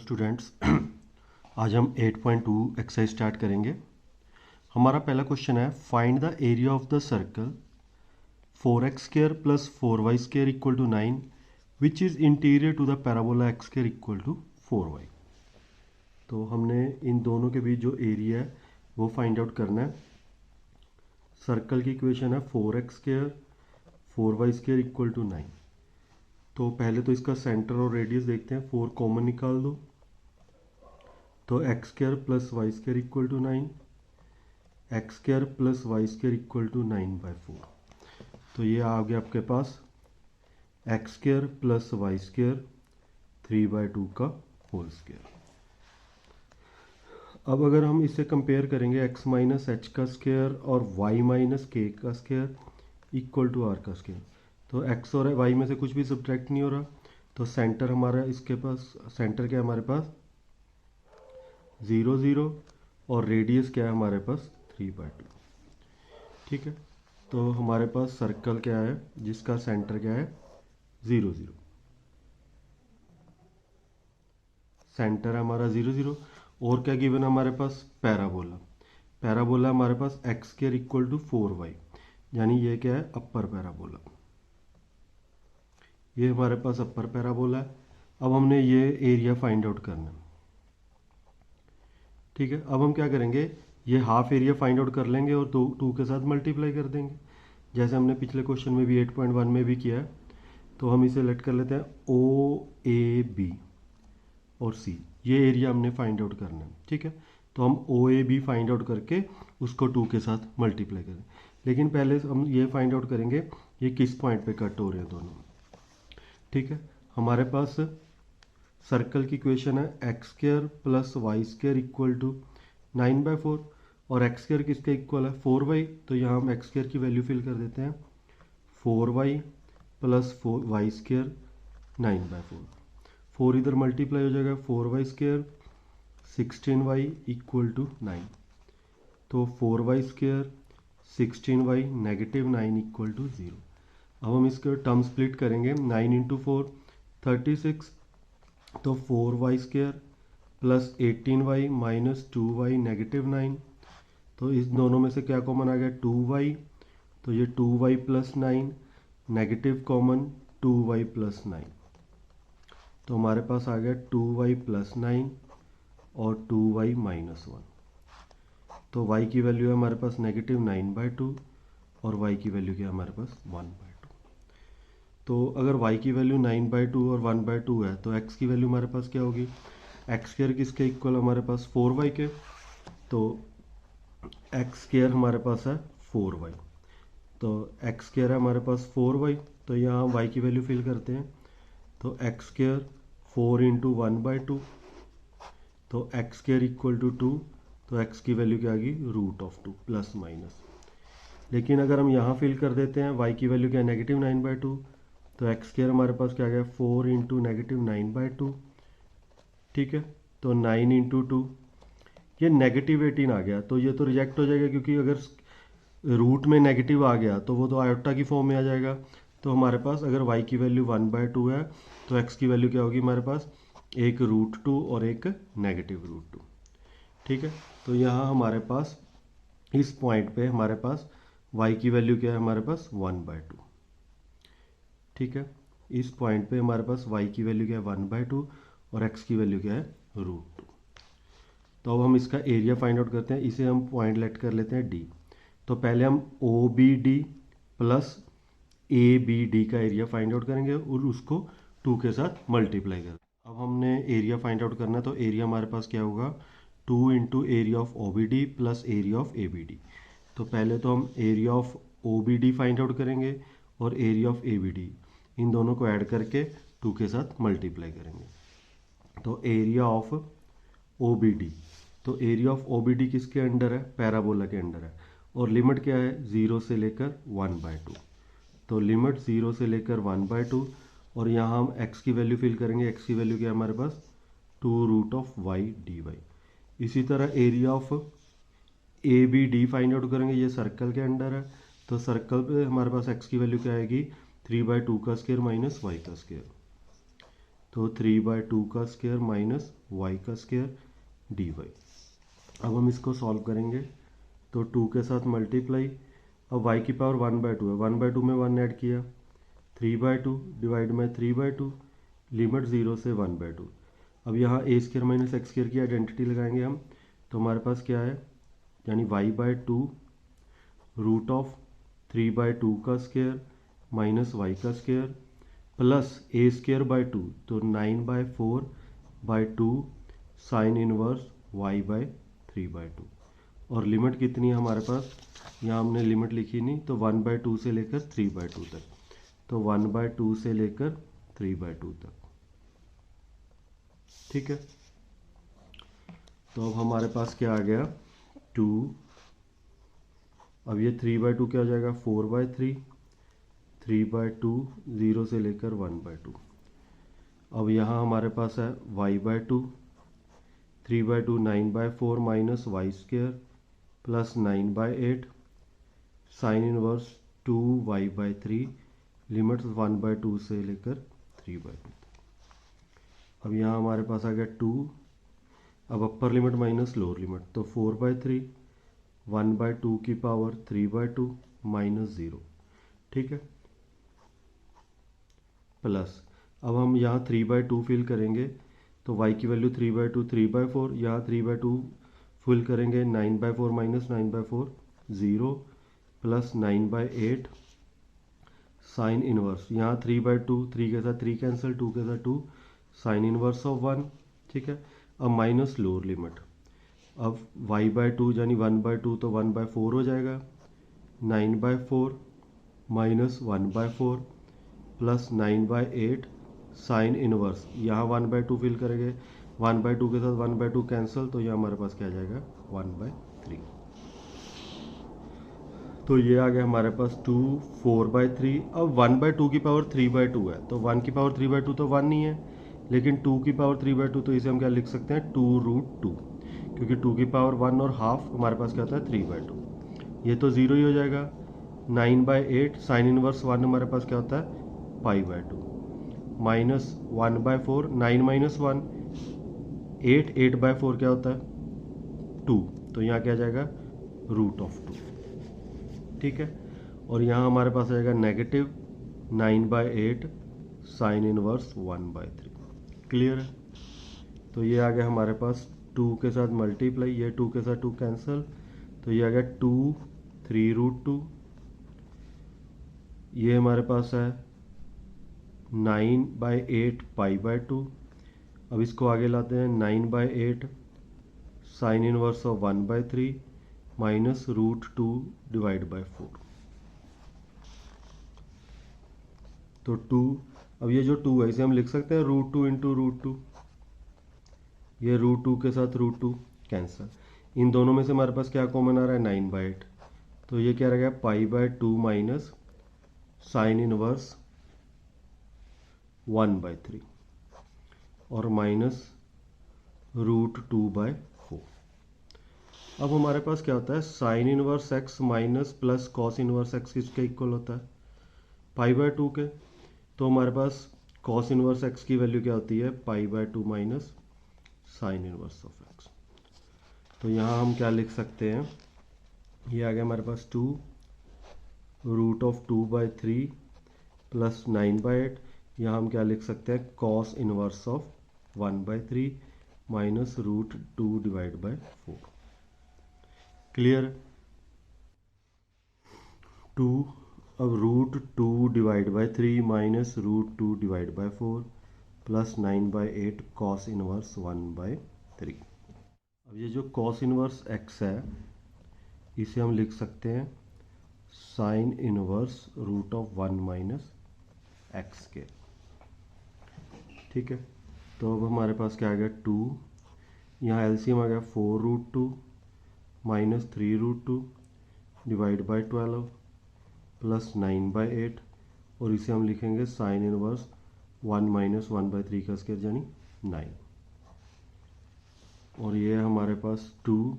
Students, आज हम 8.2 exercise start करेंगे। हमारा पहला क्वेश्चन है find the area of the circle 4x² plus 4y² equal to 9 which is interior to the parabola x² equal to 4y। तो हमने इन दोनों के बीच जो एरिया है वो फाइंड आउट करना है। सर्कल की इक्वेशन है 4x² 4y² इक्वल टू 9। तो पहले तो इसका सेंटर और रेडियस देखते हैं। 4 कॉमन निकाल दो तो x² plus y² equal to 9, x² plus y² equal to 9/4। तो ये आ गया आपके पास x² प्लस y² 3/2 का होल स्क्वायर। अब अगर हम इसे कंपेयर करेंगे x माइनस एच का स्क्वायर और y माइनस के का स्क्वायर इक्वल टू r का स्क्वायर, तो x और y में से कुछ भी सब्ट्रैक्ट नहीं हो रहा। तो सेंटर हमारा इसके पास सेंटर क्या है हमारे पास 0 0 और रेडियस क्या है हमारे पास 3/2। ठीक है, तो हमारे पास सर्कल क्या है जिसका सेंटर क्या है 0 0। सेंटर है हमारा 0 0 और क्या गिवन है हमारे पास पैराबोला। पैराबोला हमारे पास x² इक्वल टू 4y, यानी ये क्या है अपर पैराबोला। ये हमारे पास अपर पैराबोला है। अब हमने ये एरिया फाइंड आउट करना है। ठीक है, अब हम क्या करेंगे, ये हाफ एरिया फाइंड आउट कर लेंगे और 2 के साथ मल्टीप्लाई कर देंगे, जैसे हमने पिछले क्वेश्चन में भी 8.1 में भी किया है। तो हम इसे लेट कर लेते हैं OAB और C। ये एरिया हमने फाइंड आउट करना है। ठीक है, तो हम OAB फाइंड आउट करके उसको 2 के साथ मल्टीप्लाई करें। लेकिन पहले हम ये फाइंड आउट करेंगे ये किस पॉइंट पे कट हो रहे हैं दोनों। ठीक है, हमारे पास सर्कल की इक्वेशन है x² plus y² equal to 9/4 और x² किसके इक्वल है 4y। तो यहाँ हम x² की वैल्यू फिल कर देते हैं 4y प्लस 4y² 9/4। 4 इधर मल्टीप्लाई हो जाएगा 4y² 16y इक्वल टू 9। तो 4y² 16y -9 इक्वल टू 0। अब हम इसके टर्म स्प्लिट करेंगे 9 इंटू 4 36। तो 4y² plus 18y minus 2y -9। तो इस दोनों में से क्या कॉमन आ गया 2y, तो ये 2y plus 9 negative common 2y plus 9। तो हमारे पास आ गया 2y प्लस 9 और 2y माइनस 1। तो y की वैल्यू है हमारे पास -9/2 और y की वैल्यू क्या है हमारे पास 1/2। तो अगर y की वैल्यू 9/2 और 1/2 है तो x की वैल्यू हमारे पास क्या होगी, x² किसके इक्वल हमारे पास 4y के। तो x² हमारे पास है 4y, तो x² है हमारे पास 4y। तो यहाँ y की वैल्यू फिल करते हैं तो x² 4 इंटू 1/2, तो x² इक्वल टू 2। तो x की वैल्यू क्या आ गई √2 प्लस माइनस। लेकिन अगर हम यहाँ फिल कर देते हैं y की वैल्यू क्या है -9/2, तो x² हमारे पास क्या आ गया 4 इंटू -9/2। ठीक है, तो 9 इंटू 2 ये -18 आ गया। तो ये तो रिजेक्ट हो जाएगा क्योंकि अगर रूट में नेगेटिव आ गया तो वो तो आयोटा की फॉर्म में आ जाएगा। तो हमारे पास अगर y की वैल्यू 1/2 है तो x की वैल्यू क्या होगी हमारे पास एक √2 और एक -√2। ठीक है, तो यहाँ हमारे पास इस पॉइंट पे हमारे पास y की वैल्यू क्या है हमारे पास 1/2। ठीक है, इस पॉइंट पे हमारे पास y की वैल्यू क्या है 1/2 और x की वैल्यू क्या है √2। तो अब हम इसका एरिया फाइंड आउट करते हैं। इसे हम पॉइंट लेट कर लेते हैं D। तो पहले हम OBD प्लस ABD का एरिया फाइंड आउट करेंगे और उसको 2 के साथ मल्टीप्लाई करें। अब हमने एरिया फाइंड आउट करना है, तो एरिया हमारे पास क्या होगा 2 into area of OBD plus area of ABD। तो पहले तो हम area of OBD find out करेंगे और एरिया ऑफ ABD, इन दोनों को ऐड करके 2 के साथ मल्टीप्लाई करेंगे। तो एरिया ऑफ OBD, तो एरिया ऑफ OBD किसके अंडर है पैराबोला के अंडर है और लिमिट क्या है 0 से लेकर 1/2। तो लिमिट 0 से लेकर 1/2 और यहाँ हम x की वैल्यू फिल करेंगे। x की वैल्यू क्या है हमारे पास 2√y dy। इसी तरह area of ABD find out करेंगे, ये सर्कल के अंडर है। तो सर्कल पे हमारे पास x की वैल्यू क्या आएगी 3/2 का स्क्वायर माइनस y का स्क्वायर। तो 3/2 का स्क्वायर माइनस वाई का स्क्वायर dy। अब हम इसको सॉल्व करेंगे तो 2 के साथ मल्टीप्लाई, अब y की पावर 1/2 है, 1/2 में 1 ऐड किया, 3/2 डिवाइड में 3/2, लिमिट 0 से 1/2। अब यहाँ ए स्क्वायर माइनस एक्स स्क्वायर की आइडेंटिटी लगाएंगे हम, तो हमारे पास क्या है, यानी y/2 रूट ऑफ 3/2 का स्क्वायर माइनस वाई का square plus A square by 2, तो 9/4/2 साइन इनवर्स y/3/2। और लिमिट कितनी है हमारे पास, यहाँ हमने लिमिट लिखी नहीं, तो 1/2 से लेकर 3/2 तक, तो 1/2 से लेकर 3/2 तक। ठीक है, तो अब हमारे पास क्या आ गया 2, अब ये 3/2 क्या हो जाएगा 4/3, 3/2 0 से लेकर 1/2। अब यहाँ हमारे पास है y/2, 3/2 9/4 minus y square plus 9/8 sine inverse 2y/3, limits 1/2 से लेकर 3/2। अब यहाँ हमारे पास आ गया 2, अब upper limit minus lower limit, तो 4/3 1/2 की पावर 3/2 माइनस 0। ठीक है, प्लस अब हम यहाँ 3/2 फिल करेंगे, तो y की वैल्यू 3/2 3/4, यहाँ 3/2 फिल करेंगे 9/4 माइनस 9/4 0 प्लस 9/8 साइन इनवर्स, यहाँ 3/2 3 के साथ 3 कैंसिल, 2 के साथ 2 साइन इनवर्स ऑफ 1। ठीक है, अब माइनस लोअर लिमिट, अब y/2 यानी 1/2 तो 1/4 हो जाएगा, 9/4 माइनस 1/4 प्लस 9/8 साइन इनवर्स, यहाँ 1/2 फिल करेंगे, 1/2 के साथ 1/2 कैंसिल, तो यहाँ हमारे पास क्या आ जाएगा 1/3। तो ये आ गया हमारे पास 2 4/3। अब 1/2 की पावर 3/2 है, तो 1 की पावर 3/2 तो 1 नहीं है, लेकिन 2 की पावर 3/2, तो इसे हम क्या लिख सकते हैं 2√2, क्योंकि 2 की पावर 1 और हाफ हमारे पास क्या होता है 3/2, ये तो 0 ही हो जाएगा। 9/8 साइन इनवर्स 1 हमारे पास क्या होता है π/2 माइनस 1/4, 9 माइनस 1 8, 8/4 क्या होता है 2, तो यहाँ क्या जाएगा √2। ठीक है, और यहाँ हमारे पास आएगा नेगेटिव 9/8 साइन इनवर्स 1/3। क्लियर है, तो ये आ गया हमारे पास 2 के साथ मल्टीप्लाई, ये 2 के साथ 2 कैंसिल, तो ये आ गया 2 3√2, ये हमारे पास है 9/8 π/2। अब इसको आगे लाते हैं, 9/8 sine inverse of 1/3 minus √2 divide by 4, तो 2, अब ये जो 2 है इसे हम लिख सकते हैं √2 इंटू √2, ये √2 के साथ √2 कैंसिल, इन दोनों में से हमारे पास क्या कॉमन आ रहा है 9/8, तो ये क्या रहेगा π/2 माइनस साइन इनवर्स 1/3 और माइनस √2/4। अब हमारे पास क्या होता है sine inverse X minus plus cos inverse X किसके इक्वल होता है π/2 के, तो हमारे पास कॉस इनवर्स एक्स की वैल्यू क्या होती है π/2 minus sine inverse of X. तो यहाँ हम क्या लिख सकते हैं, ये आ गया हमारे पास 2 √2/3 प्लस 9/8, यहाँ हम क्या लिख सकते हैं cos inverse of 1/3 minus √2 divide by 4। Clear, 2, अब √2 divide by 3 minus √2 divide by 4 plus 9/8 cos inverse 1/3। अब ये जो कॉस इनवर्स एक्स है इसे हम लिख सकते हैं साइन इनवर्स √1 माइनस एक्स के। ठीक है, तो अब हमारे पास क्या आ गया 2, यहाँ एलसीएम आ गया 4√2 माइनस 3√2 डिवाइड बाई 12 प्लस 9/8, और इसे हम लिखेंगे साइन इनवर्स 1 माइनस 1/3 का स्क्वायर यानी 9, और ये है हमारे पास 2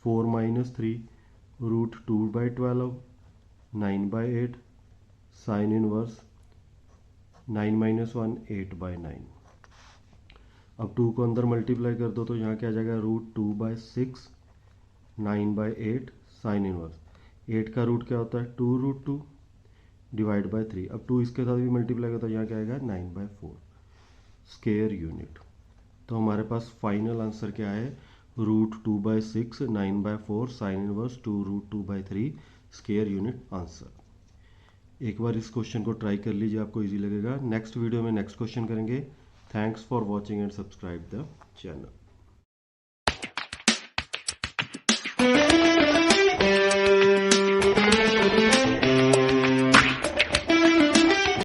4 माइनस 3 √2/12 9/8 साइन इनवर्स 9 माइनस 1 8/9। अब 2 को अंदर मल्टीप्लाई कर दो तो यहाँ क्या आ जाएगा √2/6 9/8 साइन इनवर्स। 8 का रूट क्या होता है 2√2 डिवाइड बाय 3। अब 2 इसके साथ भी मल्टीप्लाई करता है, यहाँ क्या आएगा 9/4 स्क्वायर यूनिट। तो हमारे पास फाइनल आंसर क्या है √2/6 9/4 sine inverse 2√2/3 square unit answer. एक बार इस क्वेश्चन को ट्राई कर लीजिए, आपको इजी लगेगा। नेक्स्ट वीडियो में नेक्स्ट क्वेश्चन करेंगे। Thanks for watching and subscribe the channel.